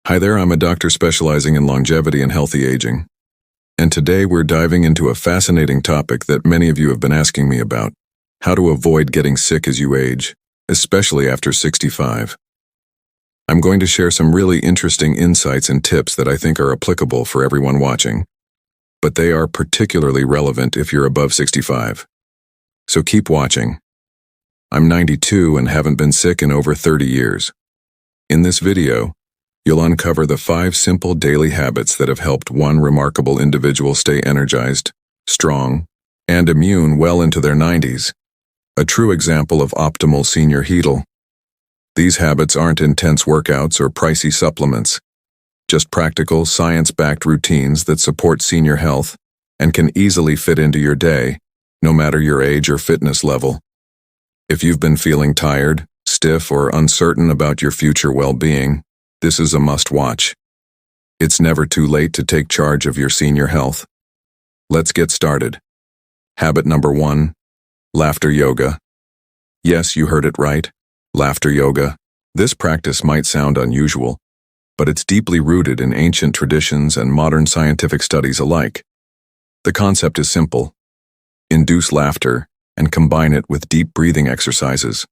Hi there, I'm a doctor specializing in longevity and healthy aging. And today we're diving into a fascinating topic that many of you have been asking me about: how to avoid getting sick as you age, especially after 65. I'm going to share some really interesting insights and tips that I think are applicable for everyone watching, but they are particularly relevant if you're above 65. So keep watching. I'm 92 and haven't been sick in over 30 years. In this video, you'll uncover the 5 simple daily habits that have helped one remarkable individual stay energized, strong, and immune well into their 90s. A true example of optimal senior heal. These habits aren't intense workouts or pricey supplements, just practical, science-backed routines that support senior health and can easily fit into your day, no matter your age or fitness level. If you've been feeling tired, stiff, or uncertain about your future well-being, this is a must-watch. It's never too late to take charge of your senior health. Let's get started. Habit number 1, laughter yoga. Yes, you heard it right, laughter yoga. This practice might sound unusual, but it's deeply rooted in ancient traditions and modern scientific studies alike. The concept is simple: induce laughter and combine it with deep breathing exercises.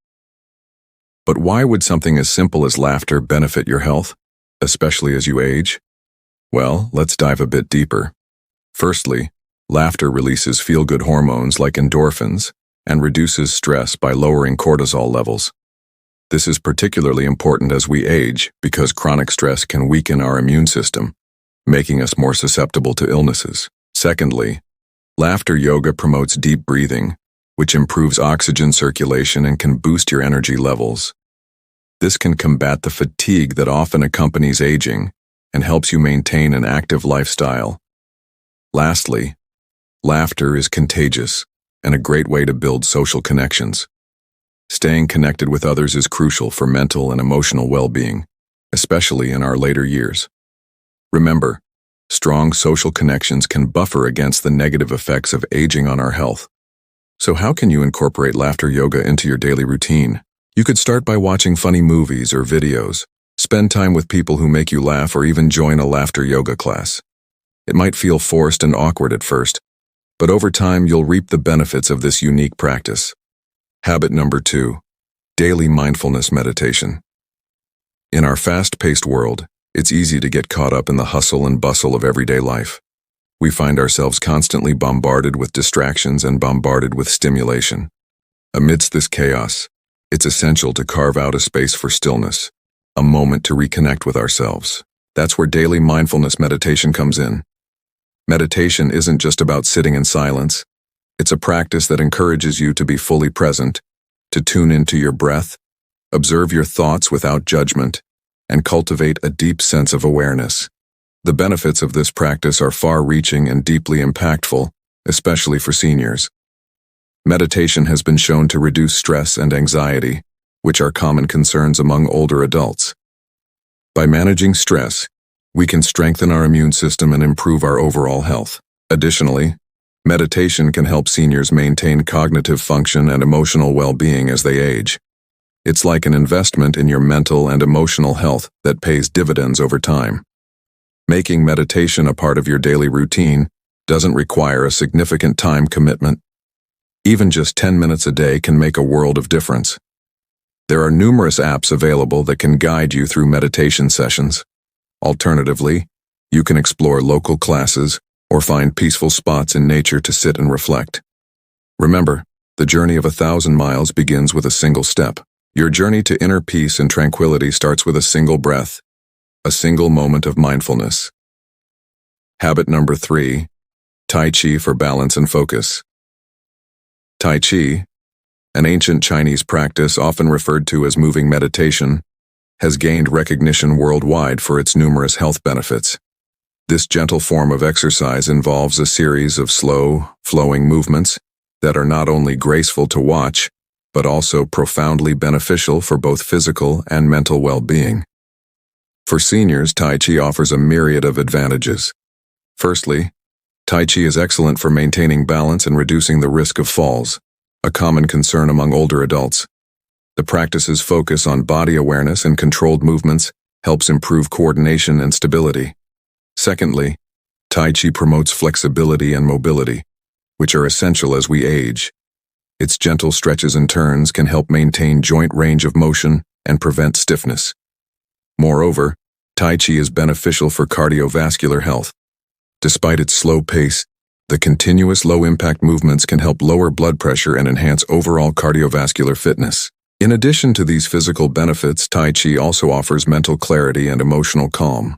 But why would something as simple as laughter benefit your health, especially as you age? Well, let's dive a bit deeper. Firstly, laughter releases feel-good hormones like endorphins and reduces stress by lowering cortisol levels. This is particularly important as we age because chronic stress can weaken our immune system, making us more susceptible to illnesses. Secondly, laughter yoga promotes deep breathing, which improves oxygen circulation and can boost your energy levels. This can combat the fatigue that often accompanies aging and helps you maintain an active lifestyle. Lastly, laughter is contagious and a great way to build social connections. Staying connected with others is crucial for mental and emotional well-being, especially in our later years. Remember, strong social connections can buffer against the negative effects of aging on our health. So how can you incorporate laughter yoga into your daily routine? You could start by watching funny movies or videos, spend time with people who make you laugh, or even join a laughter yoga class. It might feel forced and awkward at first, but over time you'll reap the benefits of this unique practice. Habit number 2, daily mindfulness meditation. In our fast-paced world, it's easy to get caught up in the hustle and bustle of everyday life. We find ourselves constantly bombarded with distractions and bombarded with stimulation. Amidst this chaos, it's essential to carve out a space for stillness, a moment to reconnect with ourselves. That's where daily mindfulness meditation comes in. Meditation isn't just about sitting in silence. It's a practice that encourages you to be fully present, to tune into your breath, observe your thoughts without judgment, and cultivate a deep sense of awareness. The benefits of this practice are far-reaching and deeply impactful, especially for seniors. Meditation has been shown to reduce stress and anxiety, which are common concerns among older adults. By managing stress, we can strengthen our immune system and improve our overall health. Additionally, meditation can help seniors maintain cognitive function and emotional well-being as they age. It's like an investment in your mental and emotional health that pays dividends over time. Making meditation a part of your daily routine doesn't require a significant time commitment. Even just 10 minutes a day can make a world of difference. There are numerous apps available that can guide you through meditation sessions. Alternatively, you can explore local classes or find peaceful spots in nature to sit and reflect. Remember, the journey of 1,000 miles begins with a single step. Your journey to inner peace and tranquility starts with a single breath, a single moment of mindfulness. Habit number 3, Tai Chi for balance and focus. Tai Chi, an ancient Chinese practice often referred to as moving meditation, has gained recognition worldwide for its numerous health benefits. This gentle form of exercise involves a series of slow, flowing movements that are not only graceful to watch, but also profoundly beneficial for both physical and mental well-being. For seniors, Tai Chi offers a myriad of advantages. Firstly, Tai Chi is excellent for maintaining balance and reducing the risk of falls, a common concern among older adults. The practice's focus on body awareness and controlled movements helps improve coordination and stability. Secondly, Tai Chi promotes flexibility and mobility, which are essential as we age. Its gentle stretches and turns can help maintain joint range of motion and prevent stiffness. Moreover, Tai Chi is beneficial for cardiovascular health. Despite its slow pace, the continuous low-impact movements can help lower blood pressure and enhance overall cardiovascular fitness. In addition to these physical benefits, Tai Chi also offers mental clarity and emotional calm.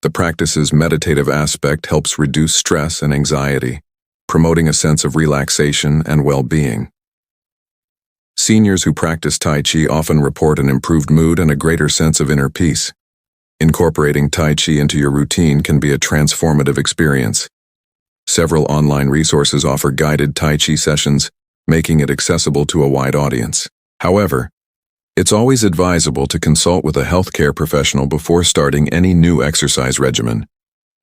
The practice's meditative aspect helps reduce stress and anxiety, promoting a sense of relaxation and well-being. Seniors who practice Tai Chi often report an improved mood and a greater sense of inner peace. Incorporating Tai Chi into your routine can be a transformative experience. Several online resources offer guided Tai Chi sessions, making it accessible to a wide audience. However, it's always advisable to consult with a healthcare professional before starting any new exercise regimen,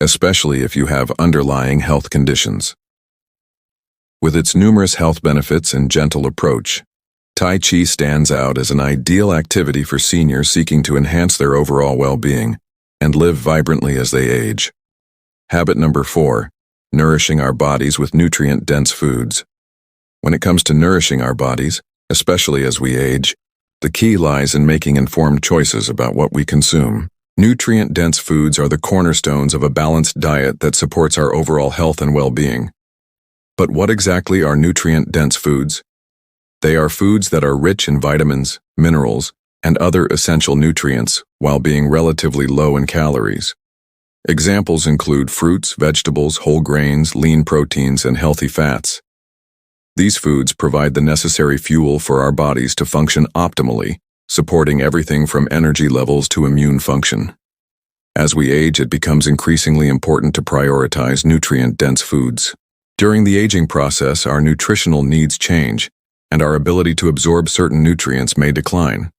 especially if you have underlying health conditions. With its numerous health benefits and gentle approach, Tai Chi stands out as an ideal activity for seniors seeking to enhance their overall well-being and live vibrantly as they age. Habit number 4, nourishing our bodies with nutrient-dense foods. When it comes to nourishing our bodies, especially as we age, the key lies in making informed choices about what we consume. Nutrient-dense foods are the cornerstones of a balanced diet that supports our overall health and well-being. But what exactly are nutrient-dense foods? They are foods that are rich in vitamins, minerals, and other essential nutrients while being relatively low in calories. Examples include fruits, vegetables, whole grains, lean proteins, and healthy fats. These foods provide the necessary fuel for our bodies to function optimally, supporting everything from energy levels to immune function. As we age, it becomes increasingly important to prioritize nutrient-dense foods. During the aging process, our nutritional needs change, and our ability to absorb certain nutrients may decline.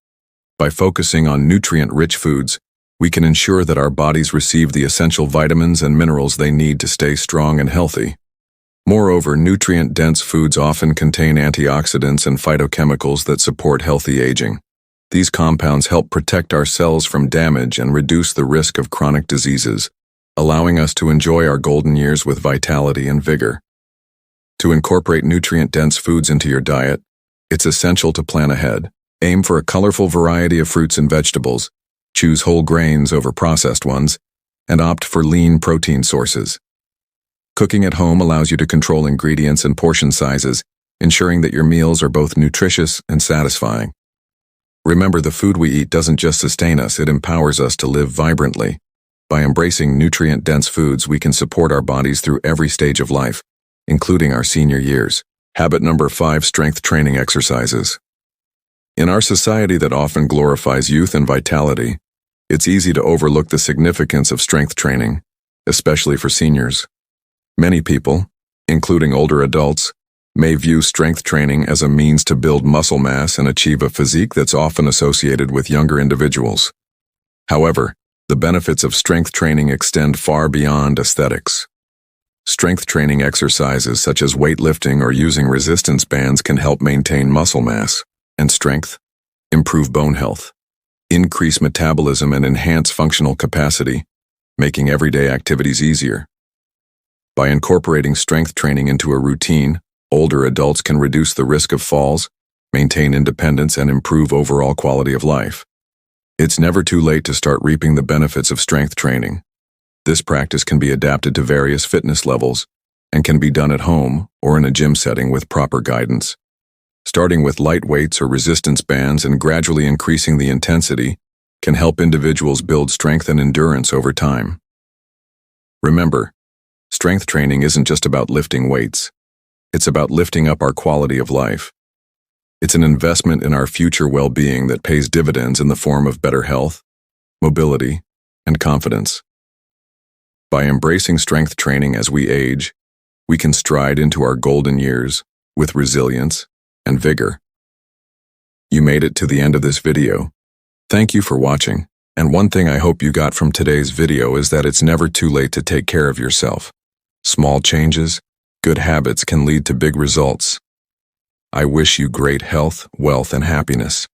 By focusing on nutrient-rich foods, we can ensure that our bodies receive the essential vitamins and minerals they need to stay strong and healthy. Moreover, nutrient-dense foods often contain antioxidants and phytochemicals that support healthy aging. These compounds help protect our cells from damage and reduce the risk of chronic diseases, allowing us to enjoy our golden years with vitality and vigor. To incorporate nutrient-dense foods into your diet, it's essential to plan ahead. Aim for a colorful variety of fruits and vegetables, choose whole grains over processed ones, and opt for lean protein sources. Cooking at home allows you to control ingredients and portion sizes, ensuring that your meals are both nutritious and satisfying. Remember, the food we eat doesn't just sustain us, it empowers us to live vibrantly. By embracing nutrient-dense foods, we can support our bodies through every stage of life, including our senior years. Habit number 5, strength training exercises. In our society that often glorifies youth and vitality, it's easy to overlook the significance of strength training, especially for seniors. Many people, including older adults, may view strength training as a means to build muscle mass and achieve a physique that's often associated with younger individuals. However, the benefits of strength training extend far beyond aesthetics. Strength training exercises such as weightlifting or using resistance bands can help maintain muscle mass and strength, improve bone health, increase metabolism, and enhance functional capacity, making everyday activities easier. By incorporating strength training into a routine, older adults can reduce the risk of falls, maintain independence, and improve overall quality of life. It's never too late to start reaping the benefits of strength training. This practice can be adapted to various fitness levels and can be done at home or in a gym setting with proper guidance. Starting with light weights or resistance bands and gradually increasing the intensity can help individuals build strength and endurance over time. Remember, strength training isn't just about lifting weights. It's about lifting up our quality of life. It's an investment in our future well-being that pays dividends in the form of better health, mobility, and confidence. By embracing strength training as we age, we can stride into our golden years with resilience and vigor. You made it to the end of this video. Thank you for watching, and one thing I hope you got from today's video is that it's never too late to take care of yourself. Small changes, good habits can lead to big results. I wish you great health, wealth, and happiness.